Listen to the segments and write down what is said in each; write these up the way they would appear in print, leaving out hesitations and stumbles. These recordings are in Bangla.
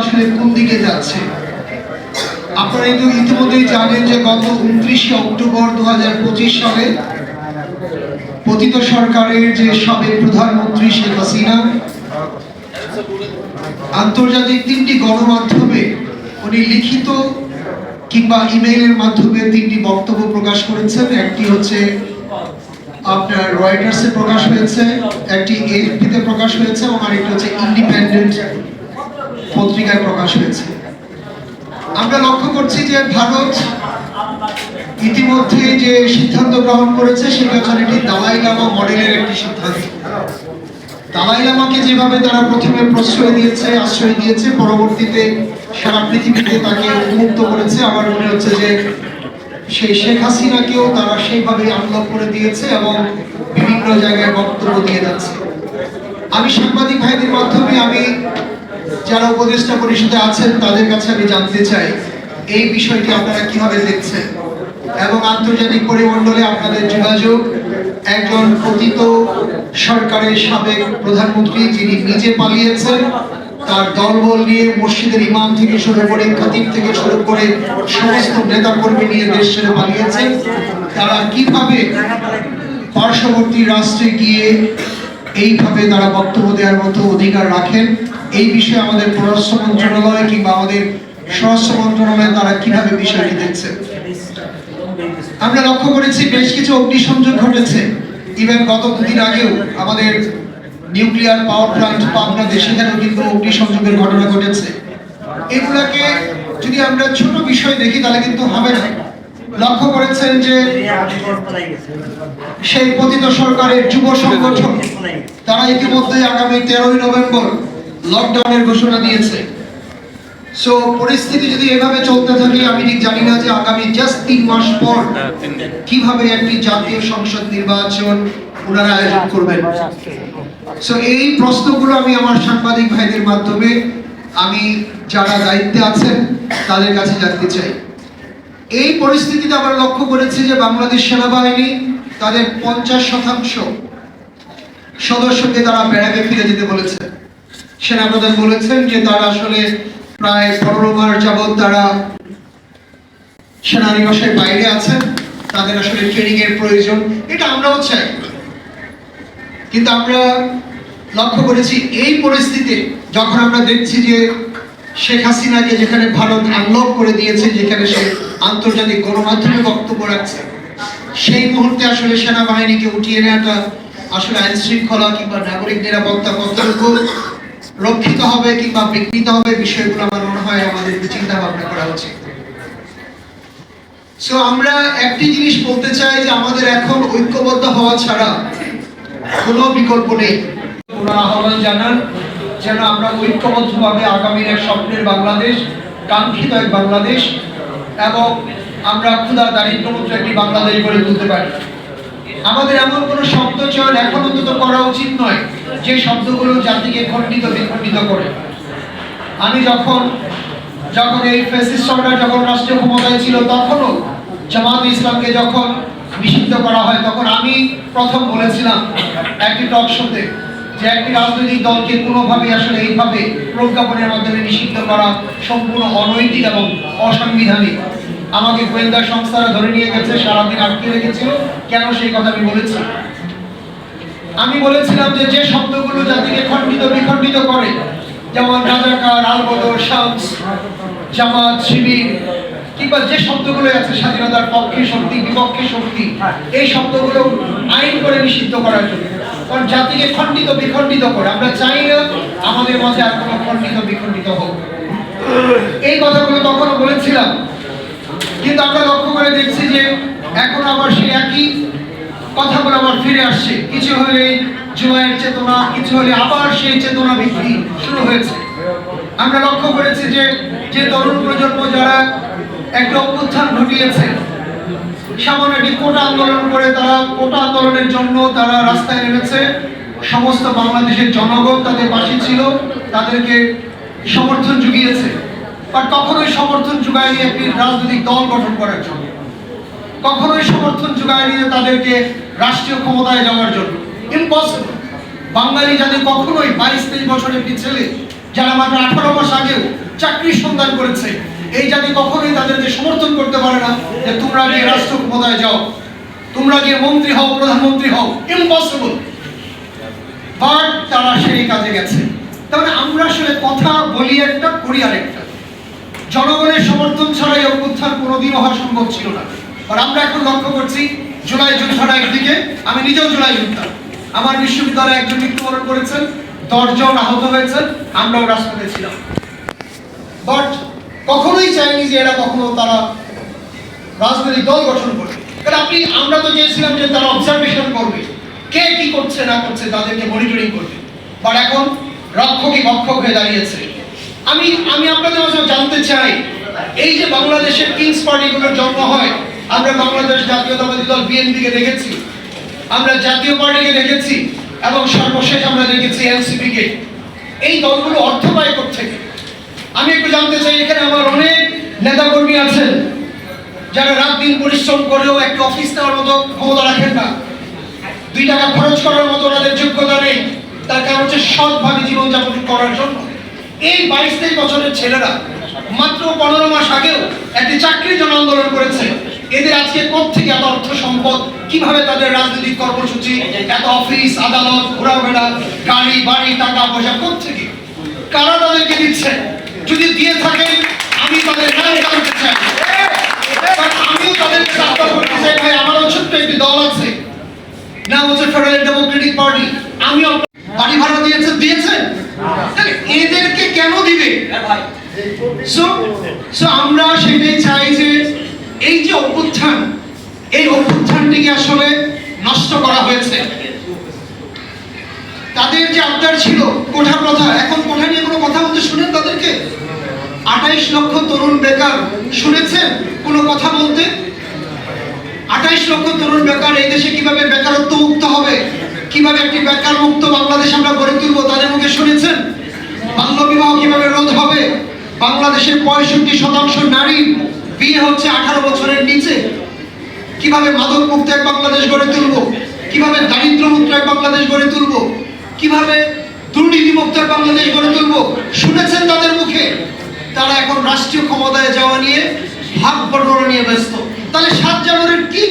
আসলে কোন দিকে যাচ্ছে। আপনারা ইতিমধ্যেই জানেন যে গত 29 অক্টোবর 2025 সালে পতিত সরকারের যে সাবেক প্রধানমন্ত্রী শেখ হাসিনা আন্তর্জাতিক 3টি গণমাধ্যমে উনি লিখিত কিংবা ইমেইলের মাধ্যমে 3টি বক্তব্য প্রকাশ করেছেন। একটি হচ্ছে আপনার রয়টার্সে প্রকাশ হয়েছে, একটি এএফপিতে প্রকাশ হয়েছে এবং আরেকটি হচ্ছে ইন্ডিপেন্ডেন্ট পত্রিকায় প্রকাশ হয়েছে। আমরা লক্ষ্য করছি যে ভারত ইতিমধ্যে যে সিদ্ধান্ত গ্রহণ করেছে সেটা হচ্ছে একটি দালাই লামা মডেলের একটি সিদ্ধান্ত। দালাই লামাকে যেভাবে তারা প্রথমে প্রশ্রয় দিয়েছে, আশ্রয় দিয়েছে, পরবর্তীতে সারা পৃথিবীতে তাকে উন্মুক্ত করেছে, আমার মনে হচ্ছে যে সেই শেখ হাসিনাকেও তারা সেইভাবে আনলক করে দিয়েছে এবং বিভিন্ন জায়গায় বক্তব্য দিয়ে যাচ্ছে। আমি সাংবাদিক ভাইদের মাধ্যমে আমি যারা উপদেষ্টা পরিষদে আছেন তাদের কাছে আমি জানতে চাই এই বিষয়টি আপনারা কিভাবে দেখছেন এবং আন্তর্জাতিক পরিমণ্ডলে আপনাদের যোগাযোগ একজন পতিত সরকারের সাবেক প্রধানমন্ত্রী যিনি নিজে পালিয়েছেন, তার দলবল নিয়ে মসজিদের ইমাম থেকে শুরু করে খতিব থেকে শুরু করে সমস্ত নেতাকর্মী নিয়ে দেশ ছেড়ে পালিয়েছেন, তারা কিভাবে পার্শ্ববর্তী রাষ্ট্রে গিয়ে এইভাবে তারা বক্তব্য দেওয়ার মতো অধিকার রাখেন, এই বিষয়ে আমাদের পররাষ্ট্র মন্ত্রণালয় কিংবা আমাদের স্বরাষ্ট্র মন্ত্রণালয় তারা কিভাবে বিষয়টি দেখছে। আমরা লক্ষ্য করেছি বেশ কিছু অগ্নিসংযোগ ঘটেছে। ইভেন গত দুদিন আগেও আমাদের নিউক্লিয়ার পাওয়ার প্ল্যান্ট পাবনাতে সেখানেও কিন্তু অগ্নিসংযোগের ঘটনা ঘটেছে। এগুলাকে যদি আমরা ছোট বিষয় দেখি তাহলে কিন্তু হবে না। লক্ষ্য করেছেন যে সেই পতিত সরকারের যুব সংগঠন তারা ইতিমধ্যে আগামী 13ই নভেম্বর লকডাউনের ঘোষণা দিয়েছে। সো পরিস্থিতি যদি এভাবে চলতে থাকে আমি ঠিক জানি না যে আগামী জাস্ট 3 মাস পর কিভাবে একটি জাতীয় সংসদ নির্বাচন ওনারা আয়োজন করবেন। সো এই প্রশ্নগুলো আমি আমার সাংবাদিক ভাইদের মাধ্যমে আমি যারা দায়িত্বে আছেন তাদের কাছে জানতে চাই। এই পরিস্থিতিতে আমরা লক্ষ্য করেছি যে বাংলাদেশ সেনাবাহিনী তাদের 50% সদস্যকে তারা ব্যারাকে ফিরে যেতে বলেছে। সেনাপ্রধান বলেছেন যে তারা আসলে প্রায় 15 মাস যাবৎ তারা সেনানিবাসের বাইরে আছেন, তাদের আসলে ট্রেনিং এর প্রয়োজন, এটা আমরাও চাই। কিন্তু আমরা লক্ষ্য করেছি এই পরিস্থিতিতে যখন আমরা দেখছি যে শেখ হাসিনাকে যেখানে ভারত আনলক করে দিয়েছে, যেখানে সে আন্তর্জাতিক গণমাধ্যমে বক্তব্য রাখছে, সেই মুহূর্তে আসলে সেনাবাহিনীকে উঠিয়ে নেওয়াটা আসলে আইন শৃঙ্খলা কিংবা নাগরিক নিরাপত্তা কতটুকু রক্ষিত হবে কিংবা বিঘ্নিত হবে বিষয়গুলো আমার মনে হয় আমাদের চিন্তা ভাবনা করা উচিত। সো আমরা একটি জিনিস বলতে চাই যে আমাদের এখন ঐক্যবদ্ধ হওয়া ছাড়া কোনো বিকল্প নেই। ওনারা আহ্বান জানান যেন আমরা ঐক্যবদ্ধভাবে আগামীর এক স্বপ্নের বাংলাদেশ, কাঙ্ক্ষিত এক বাংলাদেশ এবং আমরা ক্ষুধা দারিদ্র্যমুক্ত একটি বাংলাদেশ গড়ে তুলতে পারি। আমাদের এমন কোনো শব্দ চয়ন এখন অন্তত করা উচিত নয় যে শব্দগুলো জাতিকে খণ্ডিত বিখণ্ডিত করে। আমি যখন এই ফ্যাসিস্ট সরকার যখন রাষ্ট্রীয় ক্ষমতায় ছিল তখনও জামাত ইসলামকে যখন নিষিদ্ধ করা হয় তখন আমি প্রথম বলেছিলাম একটি টক শোতে যে একটি রাজনৈতিক দলকে কোনোভাবে আসলে এইভাবে প্রজ্ঞাপনের মাধ্যমে নিষিদ্ধ করা সম্পূর্ণ অনৈতিক এবং অসাংবিধানিক। আমাকে গোয়েন্দা সংস্থারা ধরে নিয়ে গেছে, সারাদিন আটকে রেখেছিল। কেন সেই কথা আমি বলেছি? আমি বলেছিলাম যে শব্দগুলো জাতিকে খণ্ডিত বিখণ্ডিত করে, যেমন রাজাকার, আল-বদর, শামস, জামাত, শিবির কিংবা যে শব্দগুলো আছে স্বাধীনতার পক্ষে শক্তি, বিপক্ষে শক্তি, এই শব্দগুলো আইন করে নিষিদ্ধ করার জন্য, কারণ জাতিকে খণ্ডিত বিখণ্ডিত করে। আমরা চাই না আমাদের মাঝে আর কোনো খণ্ডিত বিখণ্ডিত হোক। এই কথাগুলো তখনও বলেছিলাম, কিন্তু আমরা লক্ষ্য করে দেখছি যে এখন আবার সেই একই কথাগুলো আবার ফিরে আসছে। কিছু হলে জুমায়ের চেতনা, কিছু হলে আবার সেই চেতনা বিক্রি শুরু হয়েছে। আমরা লক্ষ্য করেছি যে তরুণ প্রজন্ম যারা একটা অভ্যুত্থান ঘটিয়েছে, সামান্য একটি কোটা আন্দোলন করে তারা কোটা আন্দোলনের জন্য তারা রাস্তায় নেমেছে। সমস্ত বাংলাদেশের জনগণ তাদের পাশে ছিল, তাদেরকে সমর্থন জুগিয়েছে, বাট কখনোই সমর্থন জুগায়নি একটি রাজনৈতিক দল গঠন করার জন্য, কখনোই সমর্থন জুগায়নি তাদেরকে রাষ্ট্রীয় ক্ষমতায় যাওয়ার জন্য। ইম্পসিবল। বাঙালি জাতি কখনোই 22-23 বছরের একটি ছেলে যারা মাত্র 18 মাস আগেও যোগদান করেছে, এই জাতি কখনোই তাদেরকে সমর্থন করতে পারে না যে তোমরা গিয়ে রাষ্ট্র ক্ষমতায় যাও, তোমরা গিয়ে মন্ত্রী হও, প্রধানমন্ত্রী হও, ইম্পসিবল। বাট তারা সেই কাজে গেছে। তাহলে আমরা আসলে কথা বলি একটা, করি আরেকটা। জনগণের সমর্থন ছাড়া এই অভ্যুত্থান কোনোদিনও হওয়া সম্ভব ছিল না। আর আমরা এখন লক্ষ্য করছি জুলাই যোদ্ধারা একদিকে, আমি নিজেও জুলাই যোদ্ধা, আমার বিশ্ববিদ্যালয়ে একজন মৃত্যুবরণ করেছেন, 10 জন আহত হয়েছেন, আমরাও রাজপথে ছিলাম। বাট কখনোই চাইনি যে এরা কখনো তারা রাজনৈতিক দল গঠন করবে। কারণ আমরা তো চেয়েছিলাম যে তারা অবজারভেশন করবে, কে কি করছে না করছে, তাদেরকে মনিটরিং করবে। বাট এখন রক্ষকই ভক্ষক হয়ে দাঁড়িয়েছে। আমি আপনাদের মাঝে জানতে চাই, এই যে বাংলাদেশের কিংস পার্টিগুলোর জন্ম হয়, আমরা বাংলাদেশ জাতীয়তাবাদী দল বিএনপিকে দেখেছি, আমরা জাতীয় পার্টিকে দেখেছি, এবং সর্বশেষ আমরা দেখেছি এনসিপি কে। এই দলগুলো অর্থ পায় কোত্থেকে? আমি একটু জানতে চাই। এখানে আমার অনেক নেতাকর্মী আছেন যারা রাত দিন পরিশ্রম করেও একটা অফিস নেওয়ার মতো ক্ষমতা রাখেন না, 2 টাকা খরচ করার মতো ওনাদের যোগ্যতা নেই। তার কারণ হচ্ছে সৎভাবে জীবনযাপন করার জন্য। এই 22-23 বছরের ছেলেরা মাত্র 15 মাস আগেও একটি চাকরির জন্য আন্দোলন করেছে। এদের আজকে কোত্থেকে এত অর্থ সম্পদ, কিভাবে তাদের রাজনৈতিক কর্মসূচি, এত অফিস আদালত, ঘোরাফেরা, গাড়ি বাড়ি, টাকা পয়সা কোত্থেকে, কারা তাদেরকে দিচ্ছে? যদি দিয়ে থাকেন আমি তাদের নাম জানতে চাই। আমিও তাদেরকে চাকরি করতে চাই। ভাই, আমারও ছোট্ট একটি দল আছে, নাম হচ্ছে ফেডারেল ডেমোক্রেটিক পার্টি। আমিও বাড়ি ভাড়া দিয়েছেন, তাহলে এদেরকে কেন দিবে? সো আমরা সেটাই চাই যে এই যে অভ্যুত্থান, এই অভ্যুত্থানটিকে আসলে নষ্ট করা হয়েছে। তাদের যে আবদার ছিল কোঠা প্রথা, এখন কোঠা নিয়ে কোনো কথা বলতে শুনেন তাদেরকে? 28 লক্ষ তরুণ বেকার, শুনেছেন কোনো কথা বলতে? 28 লক্ষ তরুণ বেকার এই দেশে কিভাবে বেকারত্ব মুক্ত হবে, কিভাবে একটি বেকার মুক্ত বাংলাদেশ আমরা গড়ে তুলবো, তাদের মুখে শুনেছেন? বাল্য বিবাহ কিভাবে রোধ হবে, বাংলাদেশের 65% নারীর বিয়ে হচ্ছে 18 বছরের নিচে, কিভাবে মাদক মুক্ত এক বাংলাদেশ গড়ে তুলবো, কিভাবে দারিদ্র মুক্ত এক বাংলাদেশ গড়ে তুলবো, কিভাবে দুর্নীতি মুক্ত এক বাংলাদেশ গড়ে তুলবো, শুনেছেন তাদের মুখে? তারা এখন রাষ্ট্রীয় ক্ষমতায় যাওয়া নিয়ে, ভাগ বটোয়ারা নিয়ে ব্যস্ত। তাহলে 7 জানুয়ারির কি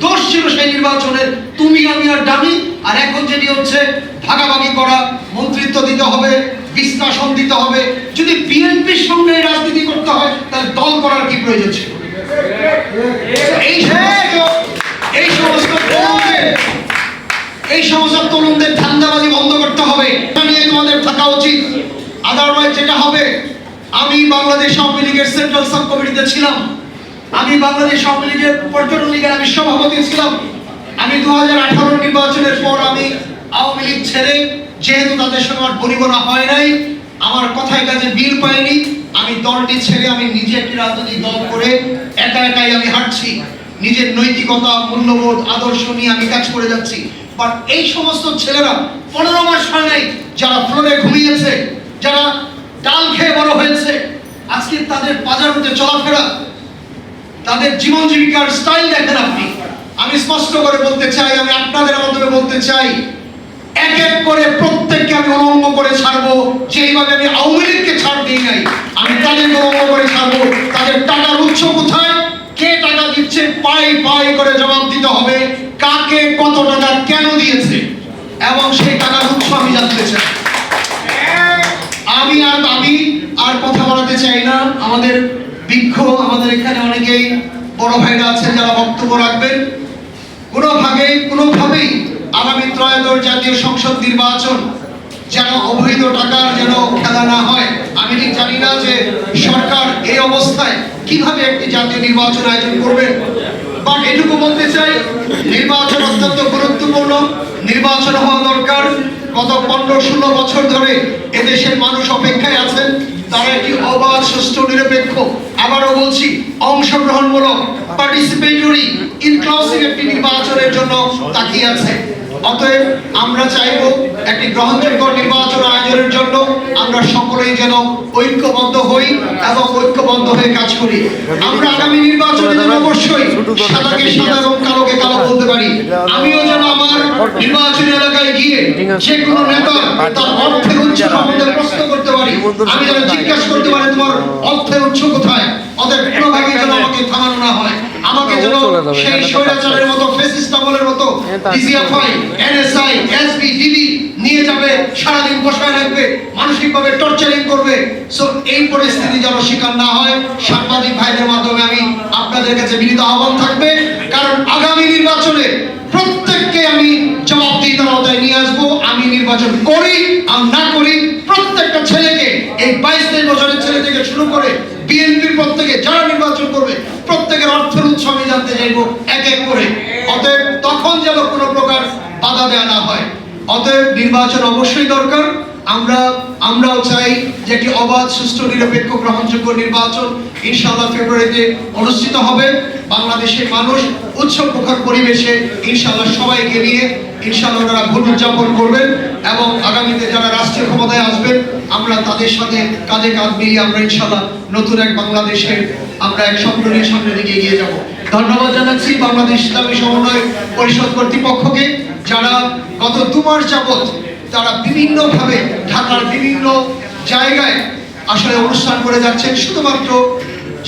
দোষ ছিল সেই নির্বাচনের? তুমি আমি আর ডামি। আর এখন যেটি হচ্ছে ভাগাভাগি করা, মন্ত্রিত্ব দিতে হবে, বিশ্লেষণ দিতে হবে। যদি বিএনপির সঙ্গে রাজনীতি করতে হয় তাহলে দল করার কি প্রয়োজন ছিল? এই সমস্ত তরুণদের ধান্দাবাজি বন্ধ করতে হবে, এটা নিয়ে তোমাদের থাকা উচিত। আদারওয়াইজ যেটা হবে, আমি বাংলাদেশ আওয়ামী লীগের সেন্ট্রাল সাব কমিটিতে ছিলাম, আমি বাংলাদেশ আওয়ামী লীগের পর্যটন লীগের আমি সভাপতি ছিলাম। আমি 2018 নির্বাচনের পর আমি আওয়ামী লীগ ছেড়ে, যেহেতু তাদের সঙ্গে আমার পরিবনা হয় নাই, আমার কথায় কাজে মিল পাইনি, আমি দলটি ছেড়ে আমি নিজে একটি রাজনৈতিক দল করে একাই আমি হাঁটছি। নিজের নৈতিকতা, মূল্যবোধ, আদর্শ নিয়ে আমি কাজ করে যাচ্ছি। বাট এই সমস্ত ছেলেরা 15 মাস হয় নাই, যারা ফ্লোরে ঘুমিয়েছে, যারা ডাল খেয়ে বড় হয়েছে, আজকে তাদের বাজার মধ্যে চলাফেরা, তাদের জীবন জীবিকার স্টাইল দেখেন আপনি। আমি স্পষ্ট করে বলতে চাই, আমি আপনাদের মাধ্যমে বলতে চাই, এক এক করে প্রত্যেককে আমি অলঙ্গ করে ছাড়বো। যেইভাবে আমি আওয়ামী লীগকে ছাড় দিই নাই, আমি তাদেরকে অলঙ্গ করে ছাড়বো। তাদের টাকার উৎস কোথায়, কে টাকা দিচ্ছে, পাই করে জবাব দিতে হবে। কাকে কত টাকা কেন দিয়েছে, এবং সেই টাকার উৎস আমি জানতে চাই। আমি আর কথা বলাতে চাই না। আমাদের আমাদের এখানে অনেকেই বড় ভাইরা আছেন যারা বক্তব্য রাখবেন। কোনোভাবেই আগামী ত্রয়োদশ জাতীয় সংসদ নির্বাচন যেন অবৈধ টাকার যেন খেলা না হয়। আমি ঠিক জানি না যে সরকার এই অবস্থায় কিভাবে একটি জাতীয় নির্বাচন আয়োজন করবে, বাট এটুকু বলতে চাই, নির্বাচন অত্যন্ত গুরুত্বপূর্ণ, নির্বাচন হওয়া দরকার। গত 15-16 বছর ধরে এদেশের মানুষ অপেক্ষায় আছেন, তারা একটি অবাধ, সুষ্ঠু, নিরপেক্ষ, আবারও বলছি অংশগ্রহণমূলক, পার্টিসিপেটরি, ইনক্লুসিভ একটি নির্বাচনের জন্য তাকিয়ে আছে। অতএব আমরা চাইব একটি গ্রহণযোগ্য নির্বাচন আয়োজনের জন্য আমরা সকলেই যেন ঐক্যবদ্ধ হই এবং ঐক্যবদ্ধ হয়ে কাজ করি। আমরা আগামী নির্বাচনে যেন অবশ্যই সাদাকে সাদা এবং কালোকে কালো বলতে পারি। আমিও যেন আমার নির্বাচনী এলাকায় গিয়ে যে কোনো নেতা তার অর্থের উৎস সম্বন্ধে প্রশ্ন করতে পারি। আমি যেন জিজ্ঞাসা করতে পারি তোমার অর্থের উৎস কোথায়। ওদের কোনোভাবেই যেন আমাকে থামানো না হয়, আমাকে যেন সেই স্বৈরাচারের মতো ফ্যাসিস্ট আমলের মতো ডিজিএফআই, এনএসআই, এসবি, ডিবি নিয়ে যাবে, সারাদিন বসায় রাখবে, মানসিকভাবে টর্চারিং করবে। সো এই পরিস্থিতি যেন শিকার না হয়, সাংবাদিক ভাইদের মাধ্যমে আমি আপনাদের কাছে বিনীত আহ্বান থাকবে। কারণ আগামী নির্বাচনে প্রত্যেককে আমি জবাবদিহিতার আওতায় নিয়ে আসবো। আমি নির্বাচন করি আর না করি, প্রত্যেকটা ছেলেকে, এই 22-23 বছরের ছেলে থেকে শুরু করে বিএনপির প্রত্যেকে যারা নির্বাচন করবে, প্রত্যেকের অর্থের উৎস আমি জানতে চাইবো এক এক করে। অতএব তখন যেন কোনো প্রকার বাধা দেওয়া না হয়। অতএব নির্বাচন অবশ্যই দরকার। আমরাও চাই যে একটি অবাধ, সুষ্ঠু, নিরপেক্ষ, গ্রহণযোগ্য নির্বাচন ইনশাআল্লাহ ফেব্রুয়ারিতে অনুষ্ঠিত হবে। বাংলাদেশের মানুষ উৎসব মুখর পরিবেশে ইনশাআল্লাহ সবাইকে নিয়ে ইনশাআল্লাহ তারা ভোট উদযাপন করবেন এবং আগামীতে যারা রাষ্ট্রীয় ক্ষমতায় আসবেন আমরা তাদের সাথে কাঁধে কাঁধ মিলিয়ে আমরা ইনশাআল্লাহ নতুন এক বাংলাদেশের আমরা এক স্বপ্ন নিয়ে সামনের দিকে এগিয়ে যাব। ধন্যবাদ জানাচ্ছি বাংলাদেশ ইসলামী সমন্বয় পরিষদ কর্তৃপক্ষকে, যারা গত 2 মাস যাবত তারা বিভিন্নভাবে ঢাকার বিভিন্ন জায়গায় আসলে অনুষ্ঠান করে যাচ্ছেন শুধুমাত্র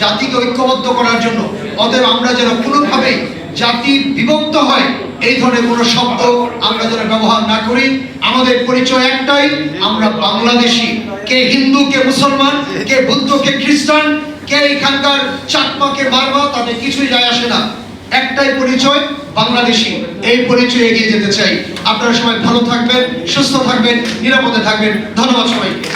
জাতিকে ঐক্যবদ্ধ করার জন্য। অতএব আমরা যেন কোনোভাবে জাতি বিভক্ত হয় এই ধরনের কোনো শব্দ আমরা যেন ব্যবহার না করি। আমাদের পরিচয় একটাই, আমরা বাংলাদেশি। কে হিন্দু, কে মুসলমান, কে বুদ্ধ, কে খ্রিস্টান, কে এখানকার চাকমা, কে বারবা, তাদের কিছুই যায় আসে না। একটাই পরিচয়, বাংলাদেশি। এই পরিচয় এগিয়ে যেতে চাই। আপনারা সবাই ভালো থাকবেন, সুস্থ থাকবেন, নিরাপদে থাকবেন। ধন্যবাদ সবাইকে।